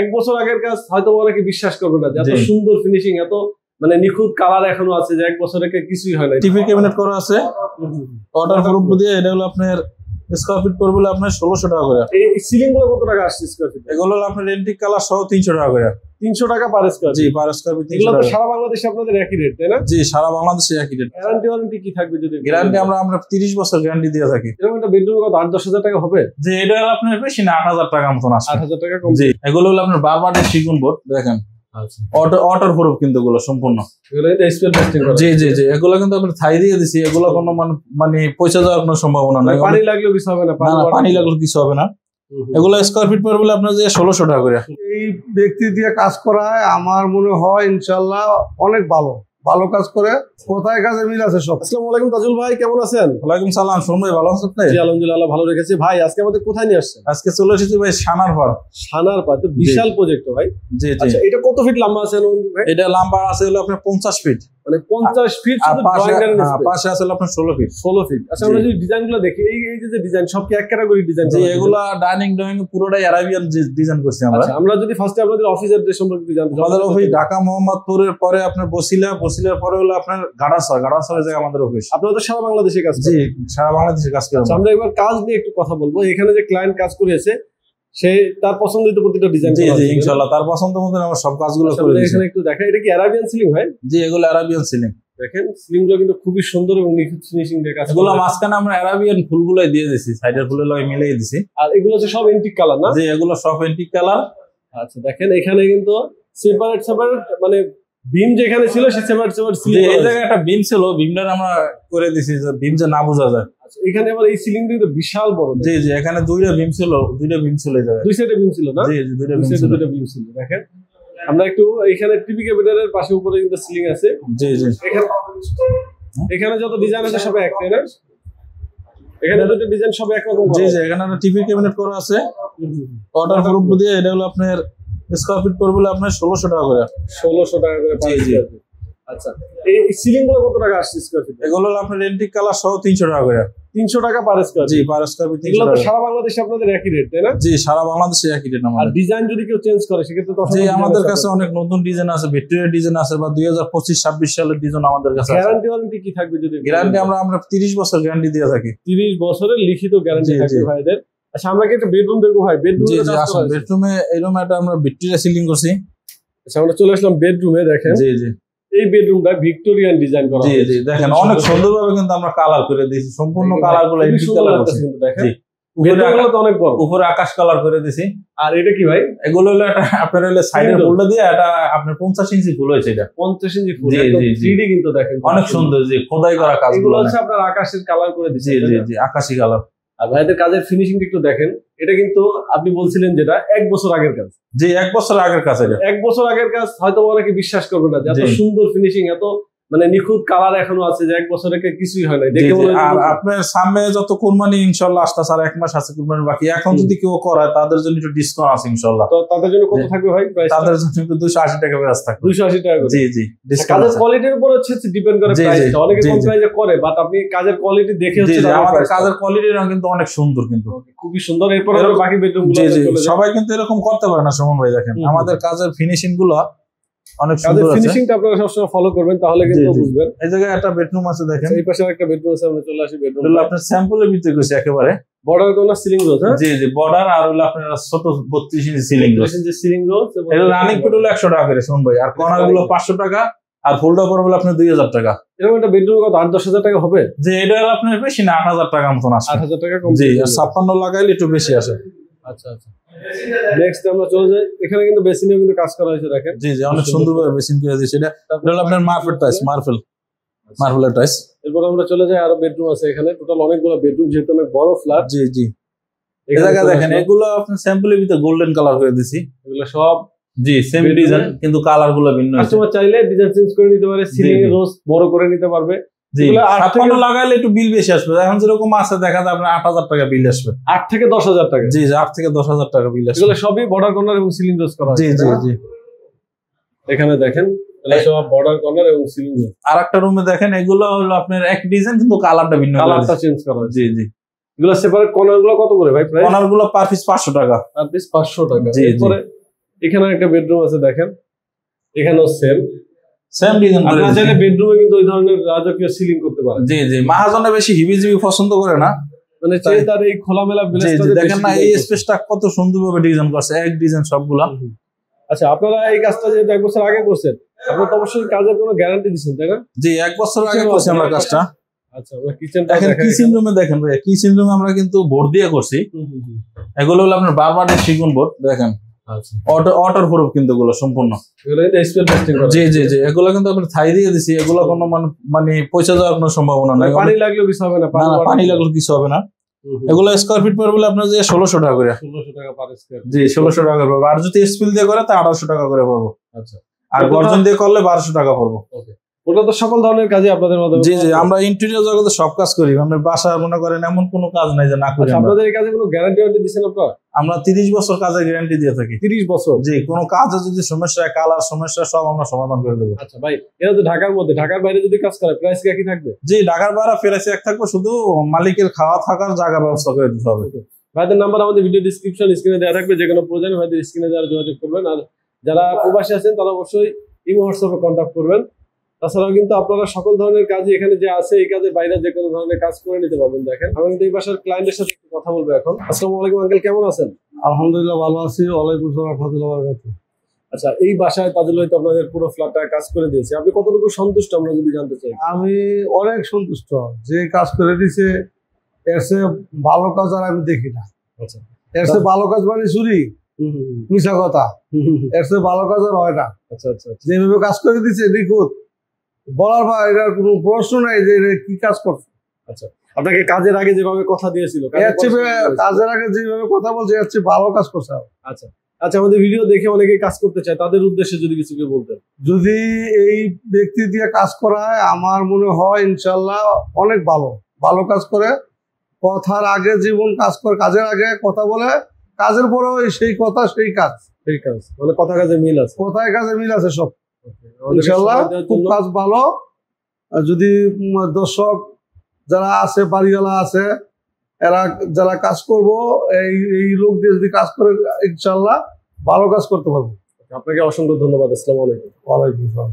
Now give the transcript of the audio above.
এক বছর আগের কাজ হয়তো অনেকে বিশ্বাস করবে না যে এত সুন্দর ফিনিশিং, এত মানে নিখুঁত কালার এখনো আছে যে এক বছর আগে কিছুই হয় না। টিভি ক্যাবিনেট করা আছে ওয়াটার প্রুফ দিয়ে। এটা হলো আপনার স্কয়ার ফিট পড়বে আপনার 1600 টাকা করে। এই সিলিং গুলো কত টাকা আসছে স্কয়ার ফিট? এগুলো হলো আপনার রেন্টিক কালার সহ 300 টাকা করে। 300 টাকা পার স্কয়ার? জি, পার স্কয়ার ফিট 300 এগুলো তো টাকা। সারা বাংলাদেশে আপনাদের একই রেট, তাই না? জি, সারা বাংলাদেশে একই রেট। গ্যারান্টি কি থাকবে? যদি গ্যারান্টি আমরা 30 বছর গ্যারান্টি দিয়ে থাকি। এরকম একটা বেডরুম কত 8-10 হাজার টাকা হবে? যে এটা হলো আপনার বেশি না, 8000 টাকার মতন আসে। 8000 টাকা কম? জি, এগুলো হলো আপনার বারবারের সেগুন বোর্ড দেখেন। আচ্ছা, ওয়াটার প্রুফ কিন্তু এগুলো সম্পূর্ণ। এগুলো কিন্তু স্পেল টেস্টিং করা? জি জি জি, এগুলো কিন্তু আপনি থাই দিয়ে দিছি। এগুলো কোনো মানে পয়সা যাওয়ার কোনো সম্ভাবনা নাই। পানি লাগলেও কিছু হবে না? না, পানি লাগলে কিছু হবে না। এগুলো স্কয়ার ফিট পড়বে আপনার যে 1600 টাকা করে। এই ব্যক্তি দিয়ে কাজ করায় আমার মনে হয় ইনশাল্লাহ অনেক ভালো কাজ করে। কোথায় কাজে মিল আছে সব। আসসালামু আলাইকুম তাজুল ভাই, কেমন আছেন? ওয়ালাইকুম সালাম। শুনুন ভাই, ভালো আছেন আপনি? জি আলহামদুলিল্লাহ ভালো রেখেছি। ভাই আজকে আমাদের কোথায় নিয়ে আসছেন? আজকে চলে এসেছি ভাই সানার পার। সানার পার তো বিশাল প্রজেক্ট ভাই। জি জি। আচ্ছা, এটা কত ফিট লম্বা আছে ভাই? এটা লম্বা আছে হলো আপনার 50 ফিট। মানে 50 ফিট শুধু ড্রয়িং এর স্পেস। পাশে আছে আপনার 16 ফিট। 16 ফিট। আচ্ছা, আমরা যদি ডিজাইনগুলো দেখি, এই যে ডিজাইন সব কি এক ক্যাটাগরি ডিজাইন? জি, এগুলা ডাইনিং পুরোটাই আরাবিয়ান ডিজাইন করছি আমরা। আচ্ছা, আমরা যদি ফার্স্টে আপনাদের অফিস অ্যাড্রেস সম্পর্কে জানতে চাই। আমাদের অফিস ঢাকা মোহাম্মদপুরের পরে আপনার বসিলার পরে হলো আপনার গাড়াসর জায়গা আমাদের অফিস। আপনারা তো সারা বাংলাদেশে কাজ করেন? জি, সারা বাংলাদেশে কাজ করেন। আমরা এবার কাজ নিয়ে একটু কথা বলবো। এখানে যে ক্লায়েন্ট কাজ করেছে সে তার পছন্দিত প্রতিটা ডিজাইন। জি জি, ইনশাআল্লাহ তার পছন্দ মতো আমরা সব কাজগুলো করে দিয়েছি। এখানে একটু দেখা, এটা কি আরাবিয়ান সিলিং ভাই? জি, এগুলো আরাবিয়ান সিলিং। দেখেন সিলিংগুলো কিন্তু খুবই সুন্দর এবং নিখুঁত ফিনিশিং দিয়ে কাজ। এগুলো মাঝখানে আমরা আরাবিয়ান ফুলগুলোই দিয়ে দিয়েছি, সাইডের ফুলের লগে মিলিয়ে দিয়েছি। আর এগুলো হচ্ছে সব এন্টিক কালার না? জি, এগুলো সব এন্টিক কালার। আচ্ছা, দেখেন এখানে কিন্তু সেপারেট মানে বিম যেখানে ছিল সে সেপারেট ছিল। এই জায়গায় একটা বিম ছিল, বিমটা আমরা করে দিয়েছি যে বিম যে না বোঝা যায়। আচ্ছা, এখানে আবার এই সিলিংটা কিন্তু বিশাল বড়। জি জি, এখানে দুইটা বিম ছিল এই জায়গায়। দুই সাইডে বিম ছিল না? জি জি, দুইটা বিম ছিল। দেখেন আমরা একটু এখানে টিভি ক্যাবিনেটের পাশে উপরে কিন্তু সিলিং আছে। জি জি, এখানে যত ডিজাইন আছে সব এক, তাই না? এখানে দুটো ডিজাইন সব এক রকম। জি জি, এখানে একটা টিভি ক্যাবিনেট করা আছে ওয়াটার প্রুফ দিয়ে। এটা হলো আপনার স্কয়ার ফিট পড়বে আপনার 1600 টাকা করে। 1600 টাকা করে? জি জি। আচ্ছা, এই সিলিং গুলো কত টাকা আসছে স্কয়ার ফিট? এগুলো হলো আপনার রেন্টিক কালার সহ 300 টাকা করে। 300 টাকা পার স্কয়ার? জি, পার স্কয়ার ফিট 300 এগুলো তো টাকা। সারা বাংলাদেশে আপনাদের একই রেট, তাই না? জি, সারা বাংলাদেশে একই রেট আমাদের। আর ডিজাইন যদি কেউ চেঞ্জ করে সেক্ষেত্রে তো জি, আমাদের কাছে অনেক নতুন ডিজাইন আছে, ভিক্টোরিয়া ডিজাইন আছে বা 2025-26 সালের ডিজাইন আমাদের কাছে আছে। গ্যারান্টি কি থাকবে? যদি গ্যারান্টি আমরা 30 বছর গ্যারান্টি দিয়ে থাকি। 30 বছরের লিখিত গ্যারান্টি থাকবে ভাইদের। আচ্ছা, আমরা কি একটা বেডরুম দেখবো ভাই? বেডরুম বেডরুমে এরকম একটা আমরা ভিক্টোরিয়া সিলিং করছি। আচ্ছা, আমরা চলে আসলাম বেডরুমে। দেখেন জি জি, এই বেডরুমটা ভিক্টোরিয়ান ডিজাইন করা। জি জি, দেখেন অনেক সুন্দরভাবে কিন্তু আমরা কালার করে দিয়েছি, সম্পূর্ণ কালারগুলো এন্টিক কালার করছি। দেখেন বেডরুমগুলো তো অনেক বড়, উপরে আকাশ কালার করে দিয়েছি। আর এটা কি ভাই? এগুলো হলো একটা আপনার হলো সাইডের ফুলটা দিয়ে এটা আপনার 50 ইঞ্চি ফুল হয়েছে। এটা 50 ইঞ্চি ফুল, জি জি, 3D কিন্তু দেখেন অনেক সুন্দর। জি, খোদাই করা কাজগুলো এগুলো হচ্ছে আপনার আকাশের কালার করে দিয়েছে। জি জি জি, আকাশী কালার। আর ভাইদের কাজের ফিনিশিং একটু দেখেন। এটা কিন্তু আপনি বলছিলেন যেটা 1 বছর আগের কাজ। জি, 1 বছর আগের কাজ। এটা 1 বছর আগের কাজ হয়তো অনেকে বিশ্বাস করবে না যে এত সুন্দর ফিনিশিং, এত মানে নিখুঁত কালার এখনো আছে যে 1 বছর আগে কিছুই হয় না। দেখে মনে হয়। আর আপনার সামনে যত কুরবানি ইনশাআল্লাহ আসছে, আর 1 মাস আছে কুরবানি বাকি। এখন যদি কেউ করে তাদের জন্য একটু ডিসকাউন্ট আছে ইনশাআল্লাহ। তো তাদের জন্য কত থাকবে ভাই প্রাইস? তাদের জন্য একটু 280 টাকা প্রাইস থাকবে। 280 টাকা? জি জি, ডিসকাউন্ট। কাজের কোয়ালিটির উপর হচ্ছে ডিপেন্ড করে প্রাইসটা। অনেকে কম প্রাইসে করে, বাট আপনি কাজের কোয়ালিটি দেখে হচ্ছে। আমাদের কাজের কোয়ালিটিটা কিন্তু অনেক সুন্দর, কিন্তু খুবই সুন্দর। এরপর বাকি বেডরুমগুলো সবাই কিন্তু এরকম করতে পারে না সুমন ভাই। দেখেন আমাদের কাজের ফিনিশিং গুলো অনেক সুন্দর আছে। ফিনিশিংটা আপনারা সবসময় ফলো করবেন, তাহলে কিন্তু বুঝবেন। এই জায়গায় একটা বেডরুম আছে দেখেন, এই পাশে একটা বেডরুম আছে। আমরা চলে আসি বেডরুম। আপনার স্যাম্পলের ভিতরে করেছি একেবারে। বর্ডার কোনা সিলিং রোজ? হ্যাঁ জি জি, বর্ডার আর হলো আপনার ছোট 32 ইঞ্চি সিলিং রোজ। সিলিং রোজ এর রানিং ফিট হলো 100 টাকা করে সুমন ভাই। আর কর্নার গুলো 500 টাকা, আর ফুলটা পড়বে আপনার 2000 টাকা। এরকম একটা বেডরুম কত 8-10 হাজার টাকা হবে? যে এটা আপনার বেশি না, 8000 টাকার মতন আসে। 8000 টাকা কম? জি, আর 56 লাগাইলে একটু বেশি আসে। আচ্ছা আচ্ছা, নেক্সট আমরা চলে যাই। এখানে কিন্তু বেসিনেও কিন্তু কাজ করা হয়েছে দেখেন। জি জি, অনেক সুন্দরভাবে বেসিন করে দিয়েছে। এটা হলো আপনার মার্বেল টাইলস, মার্বেলের টাইলস। এরপর আমরা চলে যাই, আরো বেডরুম আছে এখানে। টোটাল অনেকগুলো বেডরুম, যেহেতু অনেক বড় ফ্ল্যাট। জি জি, এই জায়গা দেখেন এগুলো আপনার স্যাম্পলের ভিতরে গোল্ডেন কালার করে দিয়েছি। এগুলো সব জি সেম ডিজাইন, কিন্তু কালার গুলো ভিন্ন। কাস্টমার চাইলে ডিজাইন চেঞ্জ করে নিতে পারে, সিলিং এর রোজ বড় করে নিতে পারবে। জি, 58 লাগাইলে একটু বিল বেশি আসবে। এখন যেরকম আছে দেখা যায় আপনার 8000 টাকা বিল আসবে। 8 থেকে 10,000 টাকা? জি, 8 থেকে 10,000 টাকা বিল আসবে। এগুলো সবই বর্ডার কর্নার এবং সিলিং রোজ করা। জি জি জি, এখানে দেখেন সব বর্ডার কর্নার এবং সিলিং রোজ। আরেকটা রুমে দেখেন এগুলো হলো আপনার এক ডিজাইন, কিন্তু কালারটা ভিন্ন, কালারটা চেঞ্জ করা। জি জি, এগুলো সেপারেট কর্নার গুলো কত করে ভাই প্রাইস? কর্নার গুলো পার পিস 500 টাকা। পার পিস 500 টাকা। জি জি, এখানে একটা বেডরুম আছে দেখেন, এখানেও সেম ডিজাইন করে আপনারা চাইলে বেডরুমে কিন্তু ওই ধরনের রাজকীয় সিলিং করতে পারেন। জি জি, মহাজনে বেশি হিবিজিবি পছন্দ করে না, মানে তার এই খোলামেলা দেখেন না এই স্পেসটা কত সুন্দরভাবে ডিজাইন করছে, এক ডিজাইন সবগুলা। আচ্ছা, আপনারা এই কাজটা যেহেতু 1 বছর আগে করছেন, আপনারা তো অবশ্যই কাজের কোনো গ্যারান্টি দিচ্ছেন, তাই না? জি, 1 বছর আগে করছি আমরা কাজটা। আচ্ছা, আমরা কিচেনটা দেখেন, কিচেন রুমে দেখেন ভাই, কিচেন রুমে আমরা কিন্তু বোর্ড দিয়ে করছি। এগুলো হলো আপনার বারবারের সেগুন বোর্ড, দেখেন ওয়াটার প্রুফ কিন্তু এগুলো সম্পূর্ণ। জি জি জি, এগুলো কিন্তু আমরা থাই দিয়ে দিছি, এগুলো কোনো মানে পয়সা যাওয়ার কোনো সম্ভাবনা নাই। পানি লাগলেও কিছু হবে না, পানি লাগলেও কিছু হবে না। এগুলো স্কয়ার ফিট পড়বে আপনার যে 1600 টাকা করে। 1600 টাকা পার স্কয়ার। জি, 1600 টাকা পড়বে। আর যদি স্পিল দিয়ে করে তা 1800 টাকা করে পড়বে। আচ্ছা, আর গর্জন দিয়ে করলে 1200 টাকা পড়বে। ওকে, ওটা তো সকল ধরনের কাজই আপনাদের মাধ্যমে। জি জি, আমরা ইন্টেরিয়র জগতে সব কাজ করি। আমরা বাসা মনে করেন এমন কোনো কাজ নাই যে না করি। আপনাদের এই কাজে কোনো গ্যারান্টি দিচ্ছেন আপনারা? আমরা 30 বছর কাজের গ্যারান্টি দিয়ে থাকি। 30 বছর? জি, কোনো কাজে যদি সমস্যা, কালার সমস্যা সব আমরা সমাধান করে দেবো। আচ্ছা ভাই, এটা তো ঢাকার মধ্যে, ঢাকার বাইরে যদি কাজ করে প্রাইস কি একই থাকবে? জি, ঢাকার বাইরে প্রাইস এক থাকবে, শুধু মালিকের খাওয়া থাকার জায়গা ব্যবস্থা করে দিতে হবে। ভাইদের নাম্বার আমাদের ভিডিও ডিসক্রিপশন স্ক্রিনে দেওয়া থাকবে, যে কোনো প্রয়োজনে ভাইদের স্ক্রিনে দেওয়ার যোগাযোগ করবেন। আর যারা প্রবাসী আছেন তারা অবশ্যই ইমো হোয়াটসঅ্যাপে কন্ট্যাক্ট করবেন। তাছাড়াও কিন্তু আপনারা সকল ধরনের কাজই এখানে যে আছে, এই কাজের বাইরে যে কোনো ধরনের কাজ করে নিতে পারবেন। দেখেন, আমি কিন্তু এই বাসার ক্লায়েন্টের সাথে একটু কথা বলবো এখন। আসসালামু আলাইকুম আঙ্কেল, কেমন আছেন? আলহামদুলিল্লাহ ভালো আছি। ওয়ালাইকুম আসসালাম ওয়া রাহমাতুল্লাহি ওয়া বারাকাতুহু। আচ্ছা, এই বাসায় তাজুল ভাই তো আপনাদের পুরো ফ্ল্যাটটা কাজ করে দিয়েছে, আপনি কতটুকু সন্তুষ্ট আমরা যদি জানতে চাই? আমি অনেক সন্তুষ্ট। যে কাজ করে দিছে এর চেয়ে ভালো কাজ আর আমি দেখি না। আচ্ছা, এর চেয়ে ভালো কাজ মানে চুরি, মিশা কথা, এর চেয়ে ভালো কাজ আর হয় না। আচ্ছা আচ্ছা, যেভাবে কাজ করে দিচ্ছে নিখুঁত, বলার বা এটার কোনো প্রশ্ন নাই যে এটা কি কাজ করছে। আচ্ছা, আপনাকে কাজের আগে যেভাবে কথা দিয়েছিল, কাজের আগে যেভাবে কথা বলছে এর চেয়ে ভালো কাজ করছে। আচ্ছা আচ্ছা, আমাদের ভিডিও দেখে অনেকেই কাজ করতে চায়, তাদের উদ্দেশ্যে যদি কিছু বলতেন। যদি এই ব্যক্তি দিয়ে কাজ করায় আমার মনে হয় ইনশাল্লাহ অনেক ভালো ভালো কাজ করে। কথার আগে জীবন কাজ করে, কাজের আগে কথা বলে, কাজের পরেও সেই কথা সেই কাজ, সেই কাজ মানে কথা কাজে মিল আছে, কথায় কাজে মিল আছে সব। ইনশাল্লাহ খুব কাজ ভালো। যদি দর্শক যারা আছে, বাড়িওয়ালা আছে, এরা যারা কাজ করবো, এই লোক দিয়ে যদি কাজ করে ইনশাল্লাহ ভালো কাজ করতে পারবো। আপনাকে অসংখ্য ধন্যবাদ। আসসালামু আলাইকুম। ওয়ালাইকুম আসসালাম।